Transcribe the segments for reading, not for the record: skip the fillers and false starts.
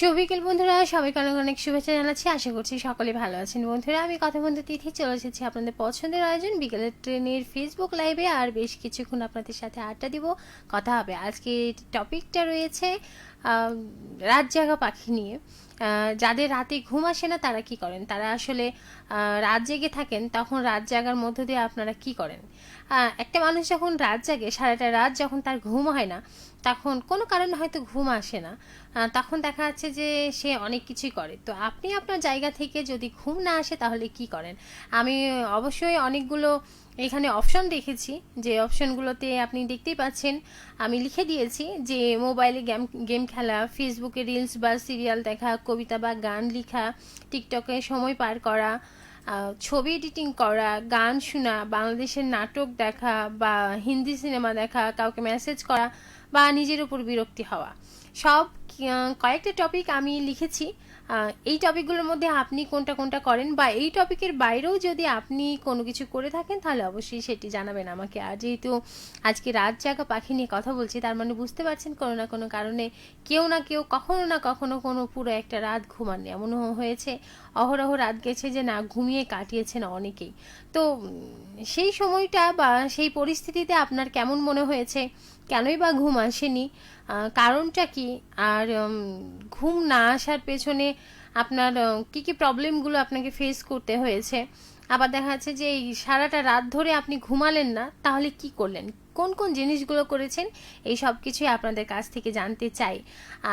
শুভ বিকেল বন্ধুরা, সবাইকে অনেক অনেক শুভেচ্ছা জানাচ্ছি। আশা করছি সকলে ভালো আছেন। বন্ধুরা, আমি কথা বন্ধু তিথি চলে এসেছি আপনাদের পছন্দের আয়োজন বিকেলের ট্রেনের ফেসবুক লাইভে। আর বেশ কিছুক্ষণ আপনাদের সাথে আড্ডা দিব, কথা হবে। আজকে টপিকটা রয়েছে রাত জাগা পাখি নিয়ে। যাদের রাতে ঘুম আসে না তারা কি করেন, তারা আসলে রাত জেগে থাকেন, তখন রাত জাগার মধ্য দিয়ে আপনারা কি করেন। একটা মানুষ যখন রাত জাগে, সারাটা রাত যখন তার ঘুম হয় না, তখন কোনো কারণে হয়তো ঘুম আসে না, তখন দেখা যাচ্ছে যে সে অনেক কিছুই করে। তো আপনি আপনার জায়গা থেকে যদি ঘুম না আসে তাহলে কি করেন? আমি অবশ্যই অনেকগুলো এখানে অপশন দেখেছি, যে অপশনগুলোতে আপনি দেখতেই পাচ্ছেন আমি লিখে দিয়েছি যে মোবাইলে গেম গেম খেলা, ফেসবুকে রিলস বা সিরিয়াল দেখা, কবিতা বা গান লেখা, টিকটকে সময় পার করা, ছবি এডিটিং করা, গান শোনা, বাংলাদেশের নাটক দেখা বা হিন্দি সিনেমা দেখা, কাউকে মেসেজ করা বা নিজের উপর বিরক্তি হওয়া। সব কয়েকটা টপিক আমি লিখেছি। এই টপিকগুলোর মধ্যে আপনি কোনটা কোনটা করেন, বা এই টপিকের বাইরেও যদি আপনি কোনো কিছু করে থাকেন তাহলে অবশ্যই সেটি জানাবেন আমাকে। আর যেহেতু আজকে রাত জাগা পাখি নিয়ে কথা বলছি, তার মানে বুঝতে পারছেন কোনো না কোনো কারণে কেউ না কেউ কখনো না কখনো কোনো পুরো একটা রাত ঘুমাননি। এমনও হয়েছে অহরহ রাত গেছে যে না ঘুমিয়ে কাটিয়েছেন অনেকেই। তো সেই সময়টা বা সেই পরিস্থিতিতে আপনার কেমন মনে হয়েছে, কেনই বা ঘুম আসেনি, কারণটা কি, আর ঘুম না আসার পেছনে আপনার কি কি প্রবলেমগুলো আপনাকে ফেস করতে হয়েছে। আবার দেখা যাচ্ছে যে এই সারাটা রাত ধরে আপনি ঘুমালেন না, তাহলে কি করলেন, কোন কোন জিনিসগুলো করেছেন, এই সব কিছুই আপনাদের কাছ থেকে জানতে চাই।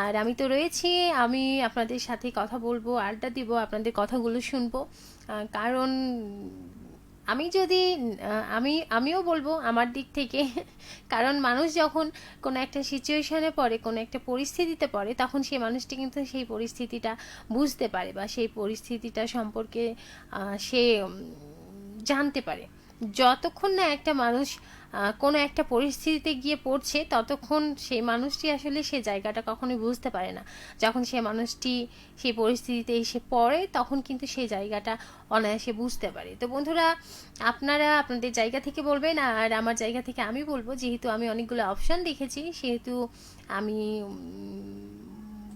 আর আমি তো রয়েছি, আমি আপনাদের সাথে কথা বলবো, আড্ডা দিব, আপনাদের কথাগুলো শুনবো। কারণ আমি যদি আমিও বলবো আমার দিক থেকে কারণ মানুষ যখন কোনো একটা সিচুয়েশনে পড়ে, কোনো একটা পরিস্থিতিতে পড়ে, তখন সেই মানুষটি কিন্তু সেই পরিস্থিতিটা বুঝতে পারে বা সেই পরিস্থিতিটা সম্পর্কে সে জানতে পারে। যতক্ষণ না একটা মানুষ কোনো একটা পরিস্থিতিতে গিয়ে পড়ছে, ততক্ষণ সেই মানুষটি আসলে সে জায়গাটা কখনোই বুঝতে পারে না। যখন সে মানুষটি সেই পরিস্থিতিতে এসে পড়ে, তখন কিন্তু সেই জায়গাটা অনায়াসে বুঝতে পারে। তো বন্ধুরা, আপনারা আপনাদের জায়গা থেকে বলবেন, আর আমার জায়গা থেকে আমি বলবো। যেহেতু আমি অনেকগুলো অপশন দেখেছি, সেহেতু আমি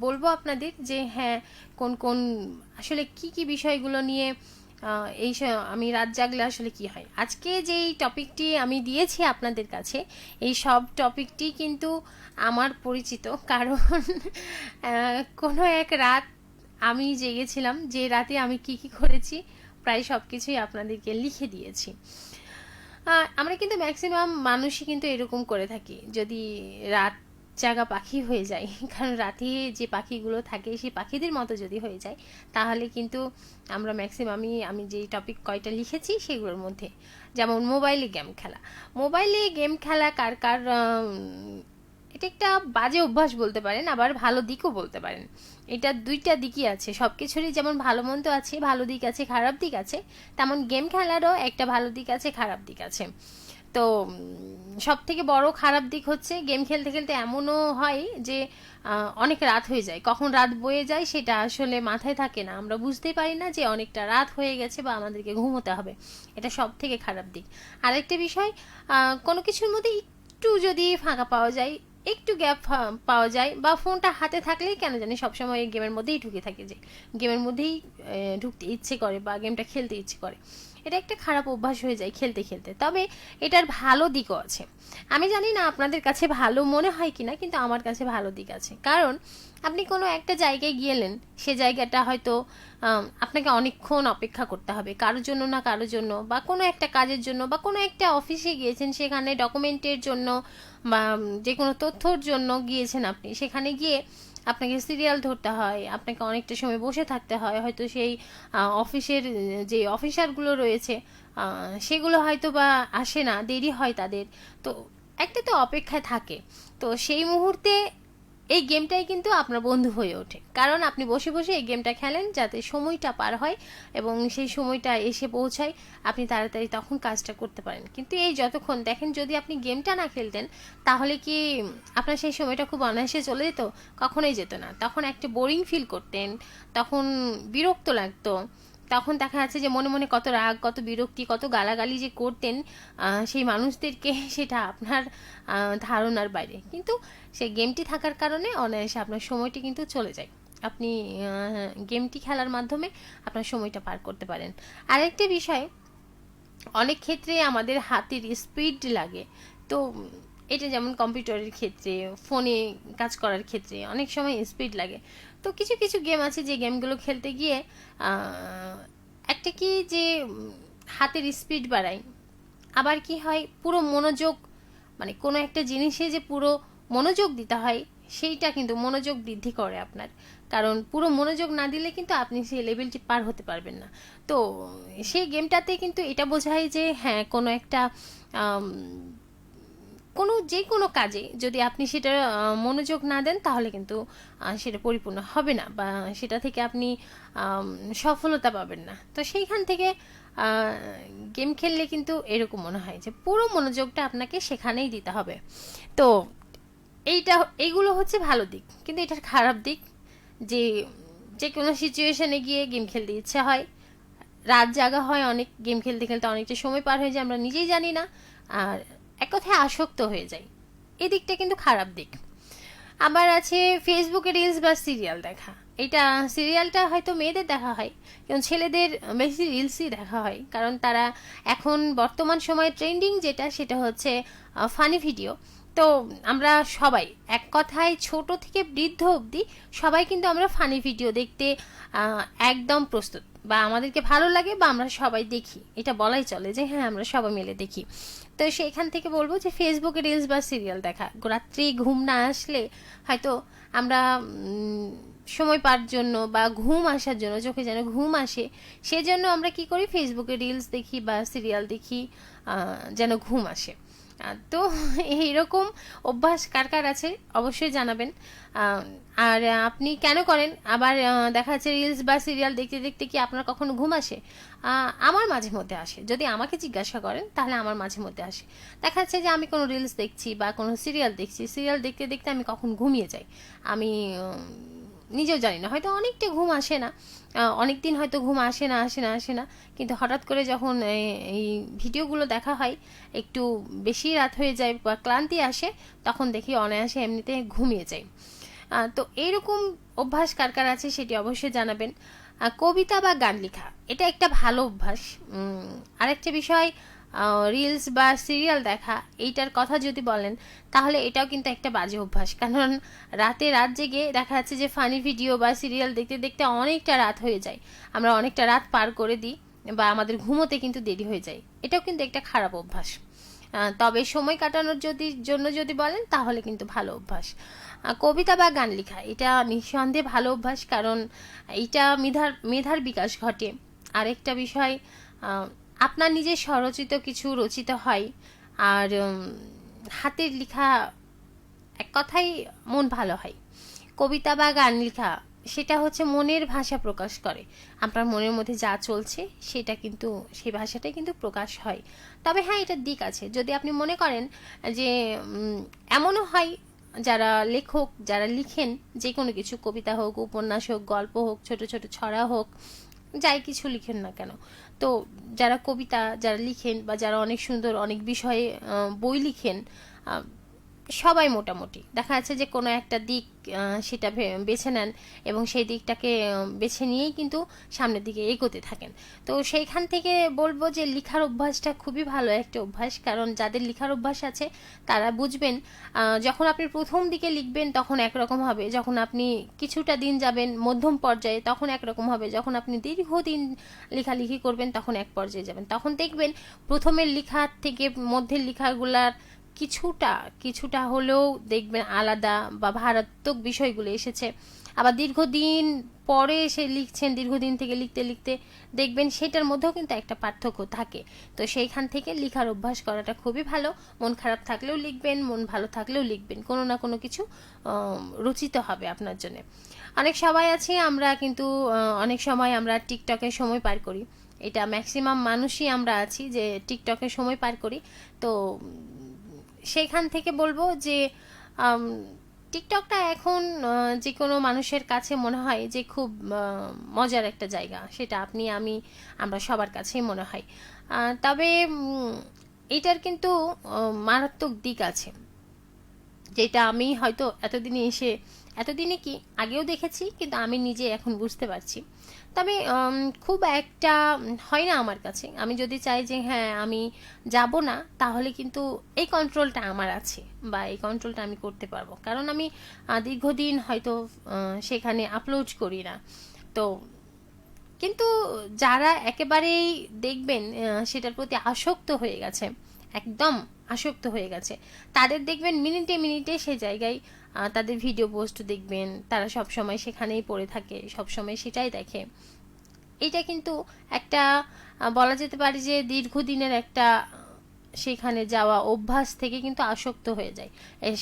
বলবো আপনাদের যে হ্যাঁ, কোন কোন আসলে কি কি বিষয়গুলো নিয়ে আমি রাত জাগলে আসলে কি হয়। আজকে যেই টপিকটি আমি দিয়েছি আপনাদের কাছে, এই সব টপিকটি কিন্তু আমার পরিচিত। কারণ কোনো এক রাত আমি জেগেছিলাম, যে রাতে আমি কি কি করেছি প্রায় সব কিছুই আপনাদেরকে লিখে দিয়েছি। আমরা কিন্তু ম্যাক্সিমাম মানুষই কিন্তু এরকম করে থাকি, যদি রাত জাগা পাখি হয়ে যায়। কারণ রাতে যে পাখিগুলো থাকে সেই পাখিদের মতো যদি হয়ে যায়, তাহলে কিন্তু আমরা ম্যাক্সিমামই, আমি যেই টপিক কয়টা লিখেছি সেগুলোর মধ্যে, যেমন মোবাইলে গেম খেলা। মোবাইলে গেম খেলা কার কার এটা একটা বাজে অভ্যাস বলতে পারেন, আবার ভালো দিকও বলতে পারেন। এটা দুইটা দিকই আছে, সব কিছুরই যেমন ভালো মন্দ আছে, ভালো দিক আছে, খারাপ দিক আছে, তেমন গেম খেলারও একটা ভালো দিক আছে, খারাপ দিক আছে। তো সব থেকে বড় খারাপ দিক হচ্ছে গেম খেলতে খেলতে এমনও হয় যে অনেক রাত হয়ে যায়, কখন রাত বয়ে যায় সেটা আসলে মাথায় থাকে না, আমরা বুঝতেই পারি না যে অনেকটা রাত হয়ে গেছে বা আমাদেরকে ঘুমোতে হবে। এটা সব থেকে খারাপ দিক। আরেকটা বিষয়, কোনো কিছুর মধ্যে একটু যদি ফাঁকা পাওয়া যায়, একটু গ্যাপ পাওয়া যায়, বা ফোনটা হাতে থাকলেই কেন জানি সবসময় গেমের মধ্যেই ঢুকে থাকে, যে গেমের মধ্যেই ঢুকতে ইচ্ছে করে বা গেমটা খেলতে ইচ্ছে করে। এটা একটা খারাপ অভ্যাস হয়ে যায় খেলতে খেলতে। তবে এটার ভালো দিকও আছে। আমি জানি না আপনাদের কাছে ভালো মনে হয় কিনা, কিন্তু আমার কাছে ভালো দিক আছে। কারণ আপনি কোনো একটা জায়গায় গেলেন, সে জায়গাটা হয়তো আপনাকে অনেকক্ষণ অপেক্ষা করতে হবে কারোর জন্য না কারোর জন্য, বা কোনো একটা কাজের জন্য, বা কোনো একটা অফিসে গিয়েছেন, সেখানে ডকুমেন্টের জন্য বা যে কোনো তথ্যর জন্য গিয়েছেন আপনি, সেখানে গিয়ে আপনাকে সিরিয়াল ধরতে হয়, আপনাকে অনেকটা সময় বসে থাকতে হয়, হয়তো সেই অফিসের যে অফিসারগুলো রয়েছে সেগুলো হয়তো বা আসে না, দেরি হয় তাদের। তো একটা তো অপেক্ষায় থাকে। তো সেই মুহূর্তে এই গেমটাই কিন্তু আপনার বন্ধু হয়ে ওঠে, কারণ আপনি বসে বসে এই গেমটা খেলেন যাতে সময়টা পার হয় এবং সেই সময়টা এসে পৌঁছায়, আপনি তাড়াতাড়ি তখন কাজটা করতে পারেন। কিন্তু এই যতক্ষণ দেখেন, যদি আপনি গেমটা না খেলতেন, তাহলে কি আপনার সেই সময়টা খুব অনায়াসে চলে যেত? কখনোই যেত না। তখন একটা বোরিং ফিল করতেন, তখন বিরক্ত লাগতো, তখন দেখা যাচ্ছে যে মনে মনে কত রাগ, কত বিরক্তি, কত গালাগালি যে করতেন সেই মানুষদেরকে, সেটা আপনার ধারণার বাইরে। কিন্তু সেই গেমটি থাকার কারণে অনায়াসে আপনার সময়টি কিন্তু চলে যায়। আপনি গেমটি খেলার মাধ্যমে আপনার সময়টা পার করতে পারেন। আরেকটি বিষয়, অনেক ক্ষেত্রে আমাদের হাতের স্পিড লাগে। তো এটা যেমন কম্পিউটারের ক্ষেত্রে, ফোনে কাজ করার ক্ষেত্রে অনেক সময় স্পিড লাগে। তো কিছু কিছু গেম আছে যে গেমগুলো খেলতে গিয়ে একটা কি যে হাতের স্পিড বাড়ায়, আবার কি হয় পুরো মনোযোগ, মানে কোনো একটা জিনিসে যে পুরো মনোযোগ দিতে হয় সেইটা কিন্তু মনোযোগ বৃদ্ধি করে আপনার। কারণ পুরো মনোযোগ না দিলে কিন্তু আপনি সেই লেভেলটি পার হতে পারবেন না। তো সেই গেমটাতে কিন্তু এটা বোঝায় যে হ্যাঁ, কোনো একটা কোনো যে কোনো কাজে যদি আপনি সেটা মনোযোগ না দেন তাহলে কিন্তু সেটা পরিপূর্ণ হবে না, বা সেটা থেকে আপনি সফলতা পাবেন না। তো সেইখান থেকে গেম খেললে কিন্তু এরকম মনে হয় যে পুরো মনোযোগটা আপনাকে সেখানেই দিতে হবে। তো এইটা, এইগুলো হচ্ছে ভালো দিক। কিন্তু এটার খারাপ দিক যে যে কোনো সিচুয়েশনে গিয়ে গেম খেলতে ইচ্ছা হয়, রাত জাগা হয় অনেক, গেম খেলতে খেলতে অনেকটা সময় পার হয়ে যায় আমরা নিজেই জানি না, আর এক কথায় আসক্ত হয়ে যায়। এই দিকটা কিন্তু খারাপ দিক। আবার আছে ফেসবুকে রিলস বা সিরিয়াল দেখা। এটা সিরিয়ালটা হয়তো মেয়েদের দেখা হয়, কিন্তু ছেলেদের বেশি রিলসই দেখা হয়, কারণ তারা এখন বর্তমান সময়ে ট্রেন্ডিং যেটা সেটা হচ্ছে ফানি ভিডিও। তো আমরা সবাই এক কথায় ছোট থেকে বৃদ্ধ অবধি সবাই কিন্তু আমরা ফানি ভিডিও দেখতে একদম প্রস্তুত, বা আমাদেরকে ভালো লাগে, বা আমরা সবাই দেখি, এটা বলাই চলে যে হ্যাঁ আমরা সবাই মিলে দেখি। তো সেখান থেকে বলবো যে ফেসবুকে রিলস বা সিরিয়াল দেখা, রাত্রি ঘুম না আসলে হয়তো আমরা সময় পার জন্য বা ঘুম আসার জন্য, চোখে যেন ঘুম আসে সেজন্য আমরা কি করি, ফেসবুকে রিলস দেখি বা সিরিয়াল দেখি যেন ঘুম আসে। তো এইরকম অভ্যাস কার কার আছে অবশ্যই জানাবেন। আর আপনি কেন করেন? আবার দেখা যাচ্ছে রিলস বা সিরিয়াল দেখতে দেখতে কি আপনার কখনো ঘুম আসে? আমার মাঝে মধ্যে আসে। যদি আমাকে জিজ্ঞাসা করেন তাহলে আমার মাঝে মধ্যে আসে। দেখা যাচ্ছে যে আমি কোনো রিলস দেখছি বা কোনো সিরিয়াল দেখছি, সিরিয়াল দেখতে দেখতে আমি কখন ঘুমিয়ে যাই আমি নিজেও জানি না, হয়তো অনেকটা ঘুম আসে না, অনেক দিন হয়তো ঘুম আসে না, কিন্তু হঠাৎ করে যখন এই ভিডিওগুলো দেখা হয়, একটু বেশি রাত হয়ে যায় বা ক্লান্তি আসে, তখন দেখি অনায়াসে এমনিতে ঘুমিয়ে যাই। তো এইরকম অভ্যাস কার কার আছে সেটি অবশ্যই জানাবেন। কবিতা বা গান লেখা, এটা একটা ভালো অভ্যাস। আরেকটা বিষয়, রিলস বা সিরিয়াল দেখা, এইটার কথা যদি বলেন তাহলে এটাও কিন্তু একটা বাজে অভ্যাস। কারণ রাত জেগে দেখা যাচ্ছে যে ফানি ভিডিও বা সিরিয়াল দেখতে দেখতে অনেকটা রাত হয়ে যায়, আমরা অনেকটা রাত পার করে দিই, বা আমাদের ঘুমোতে কিন্তু দেরি হয়ে যায়। এটাও কিন্তু একটা খারাপ অভ্যাস। তবে সময় কাটানোর জন্য যদি বলেন তাহলে কিন্তু ভালো অভ্যাস। কবিতা বা গান লেখা, এটা নিঃসন্দেহে ভালো অভ্যাস, কারণ এইটা মেধার বিকাশ ঘটে। আরেকটা বিষয়, আপনার নিজের স্বরচিত কিছু রচিত হয়, আর হাতের লেখা, এক কথাই মন ভালো হয়। কবিতা বা গান লেখা সেটা হচ্ছে মনের ভাষা প্রকাশ করে, আপনার মনের মধ্যে যা চলছে সেটা কিন্তু সেই ভাষাটাই কিন্তু প্রকাশ হয়। তবে হ্যাঁ, এটার দিক আছে। যদি আপনি মনে করেন যে এমনও হয় যারা লেখক, যারা লিখেন যে কোনো কিছু, কবিতা হোক, উপন্যাস হোক, গল্প হোক, ছোট ছোট ছড়া হোক, যাই কিছু লিখেন না কেন, তো যারা কবিতা যারা লিখেন বা যারা অনেক সুন্দর অনেক বিষয়ে বই লিখেন, সবাই মোটামুটি দেখা যাচ্ছে যে কোনো একটা দিক সেটা বেছে নেন এবং সেই দিকটাকে বেছে নিয়েই কিন্তু সামনের দিকে এগোতে থাকেন। তো সেইখান থেকে বলবো যে লেখার অভ্যাসটা খুবই ভালো একটা অভ্যাস, কারণ যাদের লেখার অভ্যাস আছে তারা বুঝবেন যখন আপনি প্রথম দিকে লিখবেন তখন একরকম হবে, যখন আপনি কিছুটা দিন যাবেন মধ্যম পর্যায়ে তখন একরকম হবে, যখন আপনি দীর্ঘদিন লেখালেখি করবেন তখন এক পর্যায়ে যাবেন, তখন দেখবেন প্রথমের লেখার থেকে মধ্যের লেখাগুলার কিছুটা কিছুটা হলেও দেখবেন আলাদা বা ভারাত্মক বিষয়গুলো এসেছে। আবার দীর্ঘদিন পরে এসে লিখছেন, দীর্ঘদিন থেকে লিখতে লিখতে দেখবেন সেটার মধ্যেও কিন্তু একটা পার্থক্য থাকে। তো সেইখান থেকে লেখার অভ্যাস করাটা খুবই ভালো। মন খারাপ থাকলেও লিখবেন, মন ভালো থাকলেও লিখবেন, কোনো না কোনো কিছু রচিত হবে আপনার জন্য। অনেক সবাই আছে আমরা কিন্তু অনেক সময় আমরা টিকটকে সময় পার করি, এটা ম্যাক্সিমাম মানুষই আমরা আছি যে টিকটকে সময় পার করি। তো সেইখান থেকে বলবো যে টিকটকটা এখন যে কোনো মানুষের কাছে মনে হয় যে খুব মজার একটা জায়গা, সেটা আপনি আমি আমরা সবার কাছেই মনে হয়। তবে এটার কিন্তু মারাত্মক দিক আছে, যেটা আমি হয়তো এতদিনে এসে এতদিনে কি আগেও দেখেছি, কিন্তু আমি নিজে এখন বুঝতে পারছি। তবে খুব একটা হয় না আমার কাছে। আমি যদি চাই যে হ্যাঁ আমি যাব না, তাহলে কিন্তু এই কন্ট্রোলটা আমার আছে, বা এই কন্ট্রোলটা আমি করতে পারবো, কারণ আমি দীর্ঘদিন হয়তো সেখানে আপলোড করি না। তো কিন্তু যারা একেবারেই দেখবেন সেটার প্রতি আসক্ত হয়ে গেছে, একদম আসক্ত হয়ে গেছে, তাদের দেখবেন মিনিটে মিনিটে সে জায়গায় তাদের ভিডিও পোস্ট দেখবেন, তারা সব সময় সেখানেই পড়ে থাকে, সব সময় সেটাই দেখে। এটা কিন্তু একটা বলা যেতে পারে যে দীর্ঘদিনের একটা সেখানে যাওয়া অভ্যাস থেকে কিন্তু আসক্ত হয়ে যায়।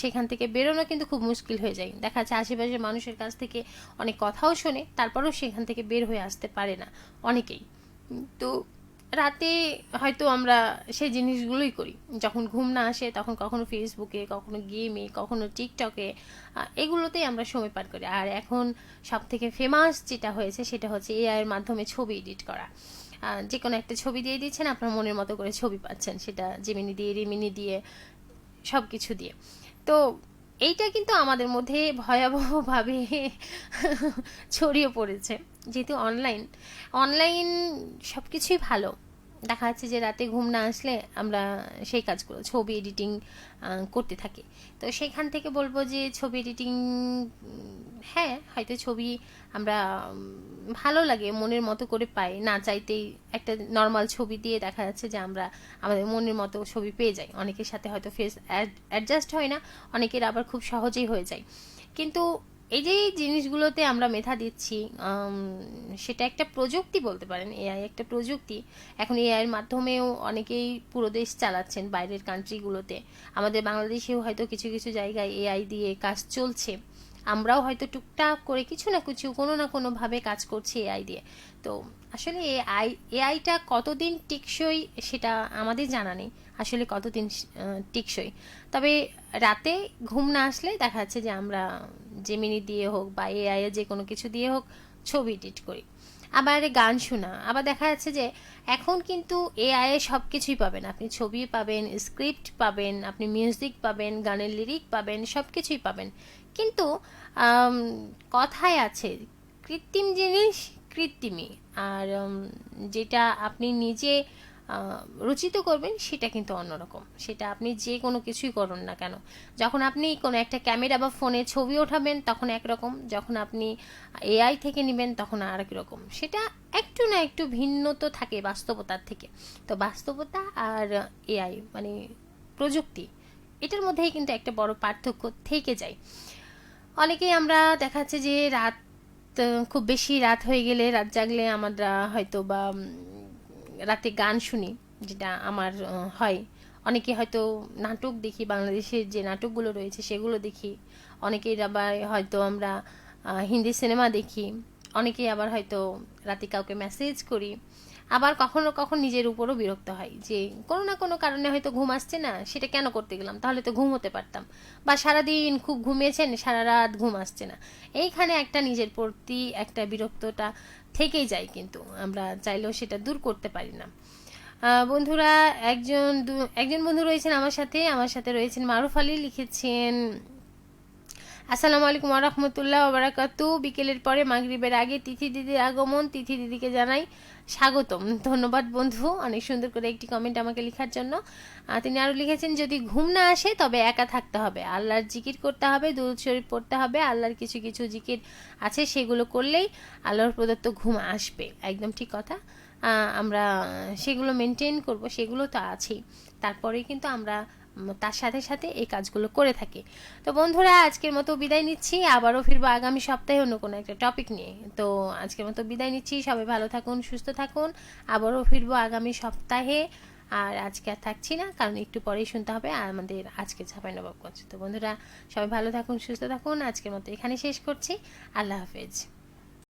সেখান থেকে বেরোনো কিন্তু খুব মুশকিল হয়ে যায়। দেখা যাচ্ছে আশেপাশের মানুষের কাছ থেকে অনেক কথাও শোনে, তারপরেও সেখান থেকে বের হয়ে আসতে পারে না অনেকেই। তো রাতে হয়তো আমরা সেই জিনিসগুলোই করি, যখন ঘুম না আসে তখন কখনো ফেসবুকে, কখনো গেমে, কখনো টিকটকে, এগুলোতেই আমরা সময় পার করি। আর এখন সব থেকে ফেমাস যেটা হয়েছে সেটা হচ্ছে এআই এর মাধ্যমে ছবি এডিট করা। যে কোনো একটা ছবি দিয়ে দিচ্ছেন, আপনার মনের মতো করে ছবি পাচ্ছেন, সেটা জেমিনি দিয়ে, রিমিনি দিয়ে, সব কিছু দিয়ে। তো এইটা কিন্তু আমাদের মধ্যে ভয়াবহভাবে ছড়িয়ে পড়েছে। যেহেতু অনলাইন অনলাইন সব কিছুই ভালো, দেখা যাচ্ছে যে রাতে ঘুম না আসলে আমরা সেই কাজগুলো, ছবি এডিটিং করতে থাকি। তো সেখান থেকে বলবো যে ছবি এডিটিং, হ্যাঁ হয়তো ছবি আমরা ভালো লাগে, মনের মতো করে পাই, না চাইতেই একটা নর্মাল ছবি দিয়ে দেখা যাচ্ছে যে আমরা আমাদের মনের মতো ছবি পেয়ে যাই। অনেকের সাথে হয়তো ফেস অ্যাডজাস্ট হয় না, অনেকের আবার খুব সহজেই হয়ে যায়। কিন্তু এই যে জিনিসগুলোতে আমরা মেধা দিচ্ছি, সেটা একটা প্রযুক্তি বলতে পারেন, এআই একটা প্রযুক্তি। এখন এআই এর মাধ্যমেও অনেকেই পুরো দেশ চালাচ্ছেন বাইরের কান্ট্রিগুলোতে। আমাদের বাংলাদেশেও হয়তো কিছু কিছু জায়গায় এআই দিয়ে কাজ চলছে, আমরাও হয়তো টুকটাক করে কিছু না কিছু কোনো না কোনো ভাবে কাজ করছি এআই দিয়ে। তো আসলে এআইটা কতদিন টেকসই সেটা আমাদের জানা নেই, আসলে কতদিন টেকসই। তবে রাতে ঘুম না আসলে দেখা যাচ্ছে যে আমরা জেমিনি দিয়ে হোক বা এআই এর যে কোনো কিছু দিয়ে হোক ছবি এডিট করি। আবার গান শোনা, আবার দেখা যাচ্ছে যে এখন কিন্তু এআই এ সব কিছুই পাবেন, আপনি ছবি পাবেন, স্ক্রিপ্ট পাবেন, আপনি মিউজিক পাবেন, গানের লিরিক পাবেন, সব কিছুই পাবেন। কিন্তু কথায় আছে কৃত্রিম জিনিস কৃত্রিমই, আর যেটা আপনি নিজে রচিত করবেন সেটা কিন্তু অন্যরকম। সেটা আপনি যে কোনো কিছুই করুন না কেন, যখন আপনি কোনো একটা ক্যামেরা বা ফোনে ছবি ওঠাবেন তখন একরকম, যখন আপনি এআই থেকে নেবেন তখন আর এক রকম। সেটা একটু না একটু ভিন্ন তো থাকে বাস্তবতার থেকে। তো বাস্তবতা আর এআই মানে প্রযুক্তি, এটার মধ্যেই কিন্তু একটা বড় পার্থক্য থেকে যায়। অনেকেই আমরা দেখা যাচ্ছে যে রাত খুব বেশি রাত হয়ে গেলে, রাত জাগলে আমরা হয়তো বা রাতে গান শুনি, যেটা আমার হয়। অনেকে হয়তো নাটক দেখি, বাংলাদেশের যে নাটকগুলো রয়েছে সেগুলো দেখি। অনেকেই আবার হয়তো আমরা হিন্দি সিনেমা দেখি। অনেকেই আবার হয়তো রাতে কাউকে মেসেজ করি। আবার কখনো কখনো নিজের উপরও বিরক্ত হয় যে কোনো না কোনো কারণে হয়তো ঘুম আসছে না, সেটা কেন করতে গেলাম, তাহলে তো ঘুম হতে পারতাম। বা সারাদিন খুব ঘুমিয়েছেন, সারা রাত ঘুম আসছে না। এইখানে একটা নিজের প্রতি একটা বিরক্তটা থেকেই যায়, কিন্তু আমরা চাইলেও সেটা দূর করতে পারি না। বন্ধুরা, একজন বন্ধু রয়েছেন আমার সাথে রয়েছেন মারুফ আলী, লিখেছেন আসসালামু আলাইকুম ওয়া রাহমাতুল্লাহি ওয়া বারাকাতু। বিকেলের পরে মাগরিবের আগে তিথি দিদির আগমন, তিথি দিদিকে জানাই স্বাগতম। ধন্যবাদ বন্ধু, অনেক সুন্দর করে একটি কমেন্ট আমাকে লেখার জন্য। তিনি আরো লিখেছেন, যদি ঘুম না আসে তবে একা থাকতে হবে, আল্লাহর জিকির করতে হবে, দুরূদ শরীফ পড়তে হবে। আল্লাহর কিছু কিছু জিকির আছে, সেগুলো করলেই আল্লাহর প্রদত্ত ঘুম আসবে। একদম ঠিক কথা। আমরা সেগুলো মেনটেন করব, সেগুলো তো আছেই, তারপরেই কিন্তু আমরা তার সাথে সাথে এই কাজগুলো করে থাকি। তো বন্ধুরা, আজকের মতো বিদায় নিচ্ছি, আবারও ফিরবো আগামী সপ্তাহে অন্য কোনো একটা টপিক নিয়ে। তো আজকের মতো বিদায় নিচ্ছি, সবাই ভালো থাকুন, সুস্থ থাকুন, আবারও ফিরবো আগামী সপ্তাহে। আর আজকে আর থাকছি না, কারণ একটু পরেই শুনতে হবে আমাদের আজকে চাঁপাইনবাবগঞ্জ। তো বন্ধুরা, সবাই ভালো থাকুন, সুস্থ থাকুন, আজকের মতো এখানে শেষ করছি। আল্লাহ হাফেজ।